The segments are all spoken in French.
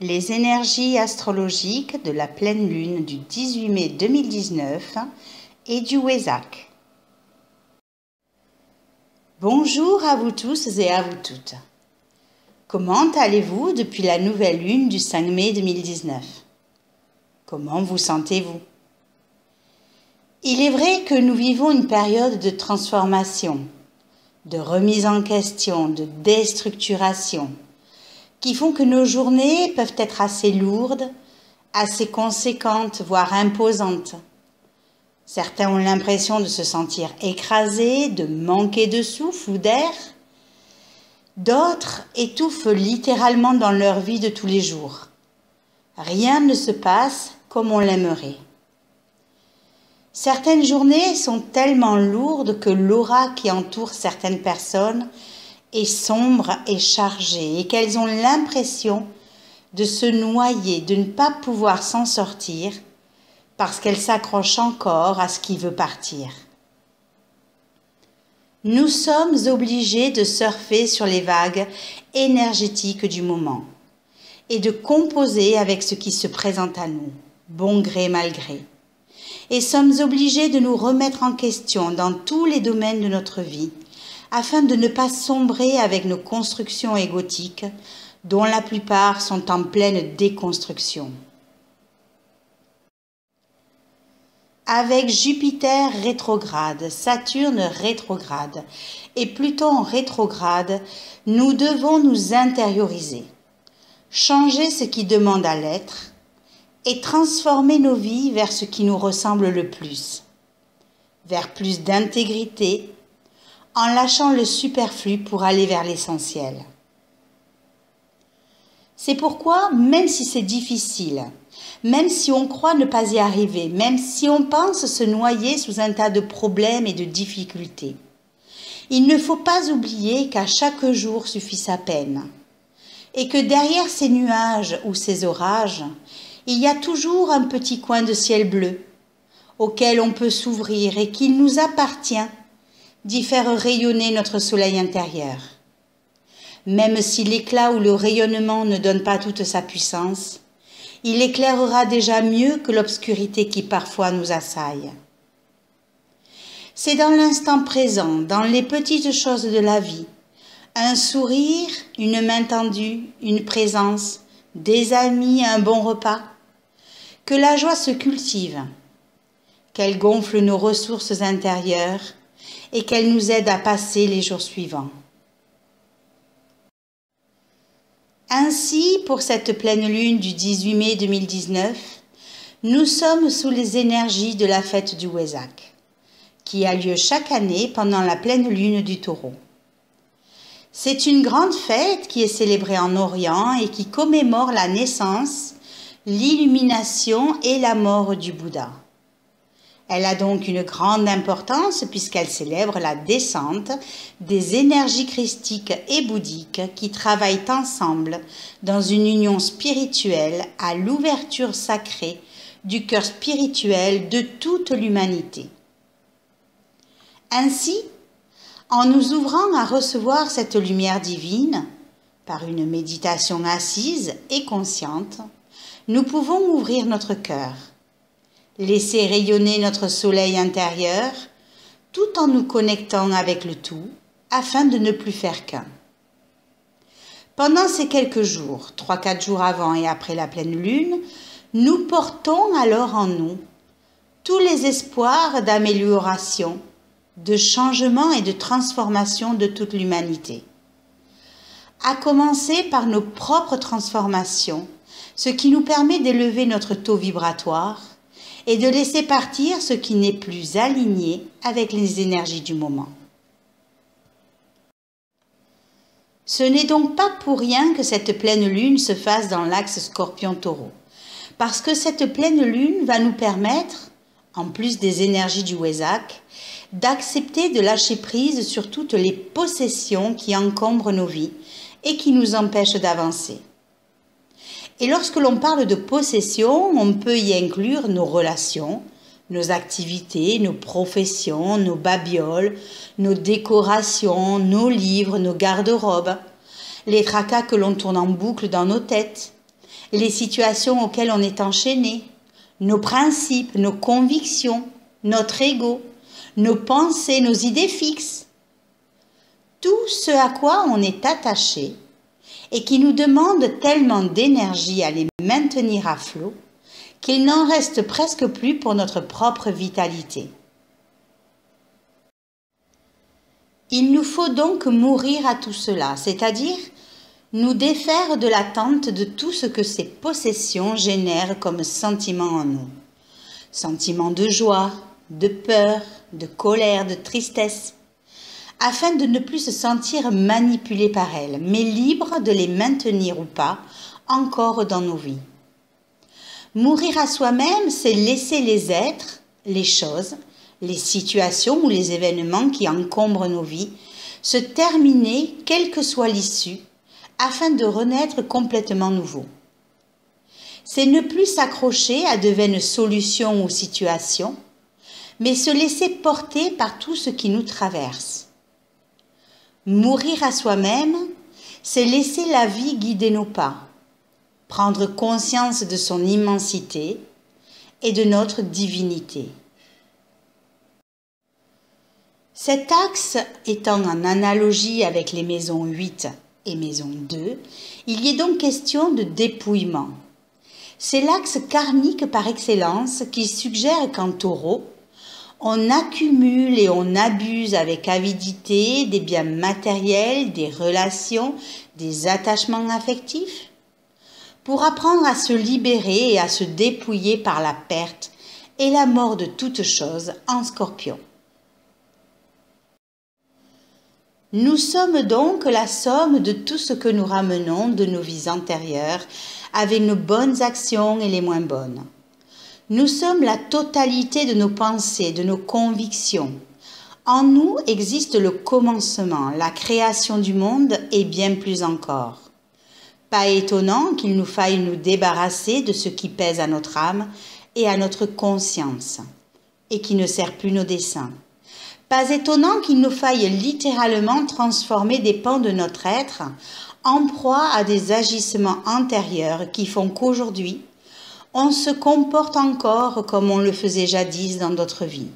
Les énergies astrologiques de la pleine lune du 18 mai 2019 et du Wesak. Bonjour à vous tous et à vous toutes. Comment allez-vous depuis la nouvelle lune du 5 mai 2019? Comment vous sentez-vous? Il est vrai que nous vivons une période de transformation, de remise en question, de déstructuration, qui font que nos journées peuvent être assez lourdes, assez conséquentes, voire imposantes. Certains ont l'impression de se sentir écrasés, de manquer de souffle ou d'air. D'autres étouffent littéralement dans leur vie de tous les jours. Rien ne se passe comme on l'aimerait. Certaines journées sont tellement lourdes que l'aura qui entoure certaines personnes est sombre et chargée et qu'elles ont l'impression de se noyer, de ne pas pouvoir s'en sortir parce qu'elles s'accrochent encore à ce qui veut partir. Nous sommes obligés de surfer sur les vagues énergétiques du moment et de composer avec ce qui se présente à nous, bon gré mal gré. Et sommes obligés de nous remettre en question dans tous les domaines de notre vie, afin de ne pas sombrer avec nos constructions égotiques, dont la plupart sont en pleine déconstruction. Avec Jupiter rétrograde, Saturne rétrograde et Pluton rétrograde, nous devons nous intérioriser, changer ce qui demande à l'être, et transformer nos vies vers ce qui nous ressemble le plus, vers plus d'intégrité, en lâchant le superflu pour aller vers l'essentiel. C'est pourquoi, même si c'est difficile, même si on croit ne pas y arriver, même si on pense se noyer sous un tas de problèmes et de difficultés, il ne faut pas oublier qu'à chaque jour suffit sa peine, et que derrière ces nuages ou ces orages, il y a toujours un petit coin de ciel bleu auquel on peut s'ouvrir et qu'il nous appartient d'y faire rayonner notre soleil intérieur. Même si l'éclat ou le rayonnement ne donne pas toute sa puissance, il éclairera déjà mieux que l'obscurité qui parfois nous assaille. C'est dans l'instant présent, dans les petites choses de la vie, un sourire, une main tendue, une présence, des amis, un bon repas, que la joie se cultive, qu'elle gonfle nos ressources intérieures et qu'elle nous aide à passer les jours suivants. Ainsi, pour cette pleine lune du 18 mai 2019, nous sommes sous les énergies de la fête du Wesak, qui a lieu chaque année pendant la pleine lune du Taureau. C'est une grande fête qui est célébrée en Orient et qui commémore la naissance, l'illumination et la mort du Bouddha. Elle a donc une grande importance puisqu'elle célèbre la descente des énergies christiques et bouddhiques qui travaillent ensemble dans une union spirituelle à l'ouverture sacrée du cœur spirituel de toute l'humanité. Ainsi, en nous ouvrant à recevoir cette lumière divine, par une méditation assise et consciente, nous pouvons ouvrir notre cœur, laisser rayonner notre soleil intérieur, tout en nous connectant avec le tout, afin de ne plus faire qu'un. Pendant ces quelques jours, 3-4 jours avant et après la pleine lune, nous portons alors en nous tous les espoirs d'amélioration, de changement et de transformation de toute l'humanité. À commencer par nos propres transformations, ce qui nous permet d'élever notre taux vibratoire et de laisser partir ce qui n'est plus aligné avec les énergies du moment. Ce n'est donc pas pour rien que cette pleine lune se fasse dans l'axe Scorpion-Taureau, parce que cette pleine lune va nous permettre, en plus des énergies du Wesak, d'accepter de lâcher prise sur toutes les possessions qui encombrent nos vies et qui nous empêchent d'avancer. Et lorsque l'on parle de possession, on peut y inclure nos relations, nos activités, nos professions, nos babioles, nos décorations, nos livres, nos garde-robes, les tracas que l'on tourne en boucle dans nos têtes, les situations auxquelles on est enchaîné, nos principes, nos convictions, notre ego, nos pensées, nos idées fixes. Tout ce à quoi on est attaché et qui nous demande tellement d'énergie à les maintenir à flot qu'il n'en reste presque plus pour notre propre vitalité. Il nous faut donc mourir à tout cela, c'est-à-dire nous défaire de l'attente de tout ce que ces possessions génèrent comme sentiment en nous. Sentiments de joie, de peur, de colère, de tristesse, afin de ne plus se sentir manipulé par elles, mais libre de les maintenir ou pas encore dans nos vies. Mourir à soi-même, c'est laisser les êtres, les choses, les situations ou les événements qui encombrent nos vies se terminer, quelle que soit l'issue, afin de renaître complètement nouveau. C'est ne plus s'accrocher à de vaines solutions ou situations, mais se laisser porter par tout ce qui nous traverse. Mourir à soi-même, c'est laisser la vie guider nos pas, prendre conscience de son immensité et de notre divinité. Cet axe étant en analogie avec les maisons 8 et maison 2, il y est donc question de dépouillement. C'est l'axe karmique par excellence qui suggère qu'en taureau, on accumule et on abuse avec avidité des biens matériels, des relations, des attachements affectifs, pour apprendre à se libérer et à se dépouiller par la perte et la mort de toute chose en Scorpion. Nous sommes donc la somme de tout ce que nous ramenons de nos vies antérieures avec nos bonnes actions et les moins bonnes. Nous sommes la totalité de nos pensées, de nos convictions. En nous existe le commencement, la création du monde et bien plus encore. Pas étonnant qu'il nous faille nous débarrasser de ce qui pèse à notre âme et à notre conscience et qui ne sert plus nos desseins. Pas étonnant qu'il nous faille littéralement transformer des pans de notre être en proie à des agissements antérieurs qui font qu'aujourd'hui, on se comporte encore comme on le faisait jadis dans d'autres vies.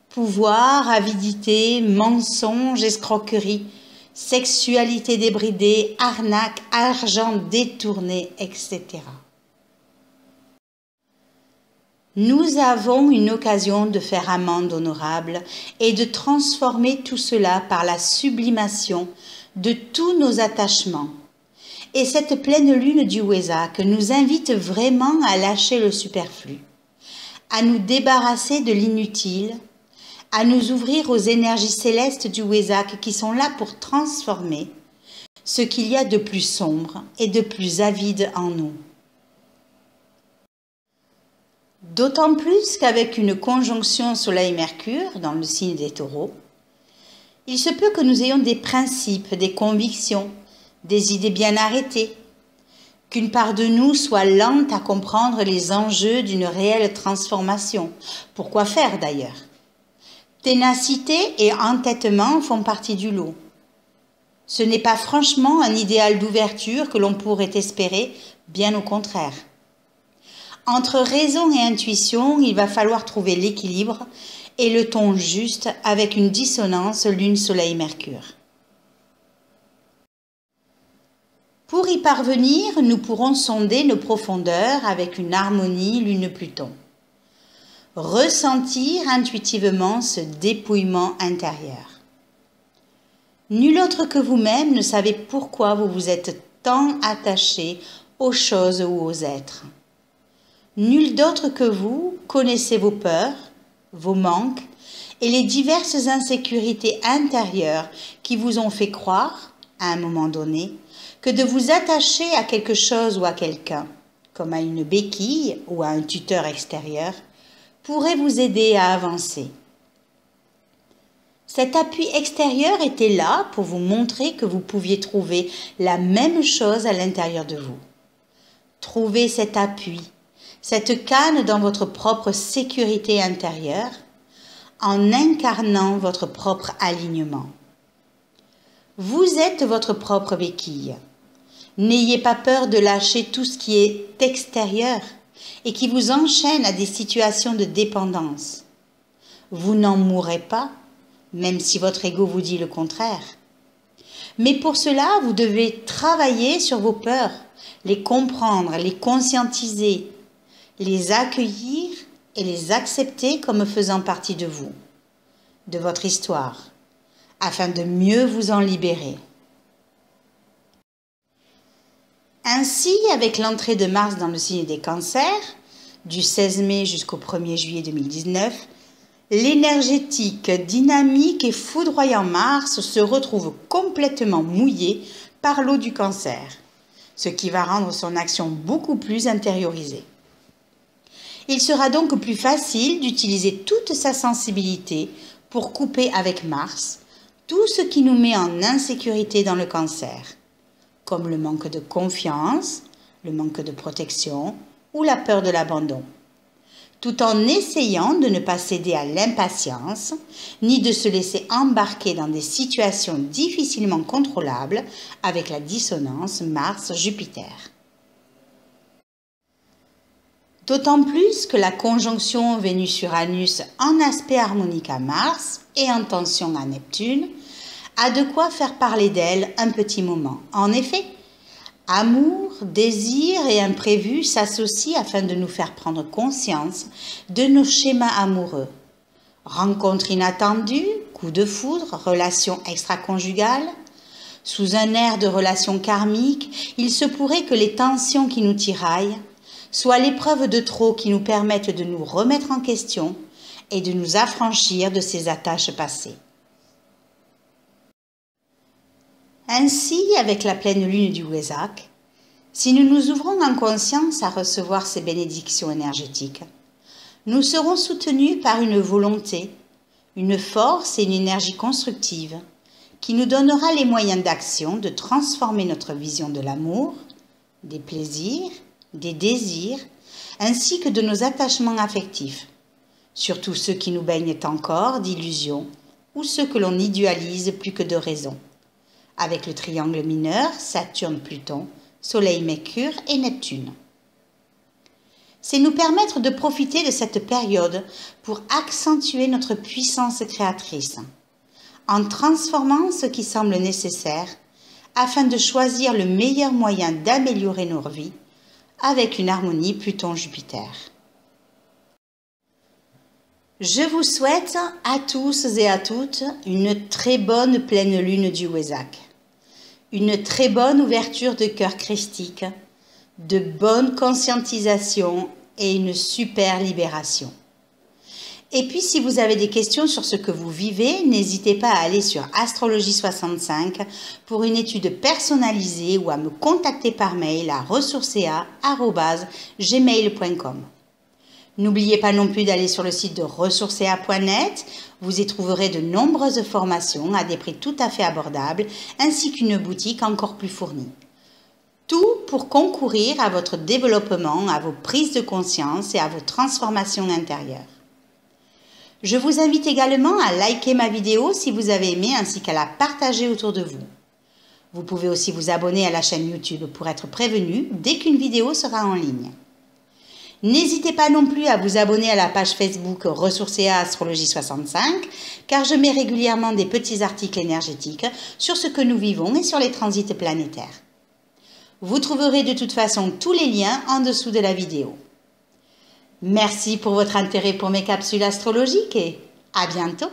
Pouvoir, avidité, mensonge, escroquerie, sexualité débridée, arnaque, argent détourné, etc. Nous avons une occasion de faire amende honorable et de transformer tout cela par la sublimation de tous nos attachements. Et cette pleine lune du Wesak nous invite vraiment à lâcher le superflu, à nous débarrasser de l'inutile, à nous ouvrir aux énergies célestes du Wesak qui sont là pour transformer ce qu'il y a de plus sombre et de plus avide en nous. D'autant plus qu'avec une conjonction Soleil-Mercure dans le signe des Taureaux, il se peut que nous ayons des principes, des convictions, des idées bien arrêtées, qu'une part de nous soit lente à comprendre les enjeux d'une réelle transformation. Pourquoi faire d'ailleurs? Ténacité et entêtement font partie du lot. Ce n'est pas franchement un idéal d'ouverture que l'on pourrait espérer, bien au contraire. Entre raison et intuition, il va falloir trouver l'équilibre et le ton juste avec une dissonance Lune-Soleil-Mercure. Pour y parvenir, nous pourrons sonder nos profondeurs avec une harmonie Lune-Pluton. Ressentir intuitivement ce dépouillement intérieur. Nul autre que vous-même ne savez pourquoi vous vous êtes tant attaché aux choses ou aux êtres. Nul d'autre que vous connaissez vos peurs, vos manques et les diverses insécurités intérieures qui vous ont fait croire, à un moment donné, que de vous attacher à quelque chose ou à quelqu'un, comme à une béquille ou à un tuteur extérieur, pourrait vous aider à avancer. Cet appui extérieur était là pour vous montrer que vous pouviez trouver la même chose à l'intérieur de vous. Trouvez cet appui, cette canne dans votre propre sécurité intérieure, en incarnant votre propre alignement. Vous êtes votre propre béquille. N'ayez pas peur de lâcher tout ce qui est extérieur et qui vous enchaîne à des situations de dépendance. Vous n'en mourrez pas, même si votre ego vous dit le contraire. Mais pour cela, vous devez travailler sur vos peurs, les comprendre, les conscientiser, les accueillir et les accepter comme faisant partie de vous, de votre histoire, afin de mieux vous en libérer. Ainsi, avec l'entrée de Mars dans le signe des Cancers, du 16 mai jusqu'au 1er juillet 2019, l'énergétique, dynamique et foudroyant Mars se retrouve complètement mouillé par l'eau du Cancer, ce qui va rendre son action beaucoup plus intériorisée. Il sera donc plus facile d'utiliser toute sa sensibilité pour couper avec Mars tout ce qui nous met en insécurité dans le Cancer, comme le manque de confiance, le manque de protection ou la peur de l'abandon, tout en essayant de ne pas céder à l'impatience, ni de se laisser embarquer dans des situations difficilement contrôlables avec la dissonance Mars-Jupiter. D'autant plus que la conjonction Vénus-Uranus en aspect harmonique à Mars et en tension à Neptune a de quoi faire parler d'elle un petit moment. En effet, amour, désir et imprévu s'associent afin de nous faire prendre conscience de nos schémas amoureux. Rencontre inattendue, coup de foudre, relation extra-conjugale. Sous un air de relation karmique, il se pourrait que les tensions qui nous tiraillent soient l'épreuve de trop qui nous permettent de nous remettre en question et de nous affranchir de ces attaches passées. Ainsi, avec la pleine lune du Wesak, si nous nous ouvrons en conscience à recevoir ces bénédictions énergétiques, nous serons soutenus par une volonté, une force et une énergie constructive qui nous donnera les moyens d'action de transformer notre vision de l'amour, des plaisirs, des désirs, ainsi que de nos attachements affectifs, surtout ceux qui nous baignent encore d'illusions ou ceux que l'on idéalise plus que de raison, avec le triangle mineur, Saturne-Pluton, Soleil-Mercure et Neptune. C'est nous permettre de profiter de cette période pour accentuer notre puissance créatrice, en transformant ce qui semble nécessaire, afin de choisir le meilleur moyen d'améliorer nos vies, avec une harmonie Pluton-Jupiter. Je vous souhaite à tous et à toutes une très bonne pleine lune du Wesak, une très bonne ouverture de cœur christique, de bonne conscientisation et une super libération. Et puis si vous avez des questions sur ce que vous vivez, n'hésitez pas à aller sur Astrologie 65 pour une étude personnalisée ou à me contacter par mail à ressourcea@gmail.com. N'oubliez pas non plus d'aller sur le site de ressourcea.net, vous y trouverez de nombreuses formations à des prix tout à fait abordables ainsi qu'une boutique encore plus fournie. Tout pour concourir à votre développement, à vos prises de conscience et à vos transformations intérieures. Je vous invite également à liker ma vidéo si vous avez aimé ainsi qu'à la partager autour de vous. Vous pouvez aussi vous abonner à la chaîne YouTube pour être prévenu dès qu'une vidéo sera en ligne. N'hésitez pas non plus à vous abonner à la page Facebook Ressourcea Astrologie 65 car je mets régulièrement des petits articles énergétiques sur ce que nous vivons et sur les transits planétaires. Vous trouverez de toute façon tous les liens en dessous de la vidéo. Merci pour votre intérêt pour mes capsules astrologiques et à bientôt.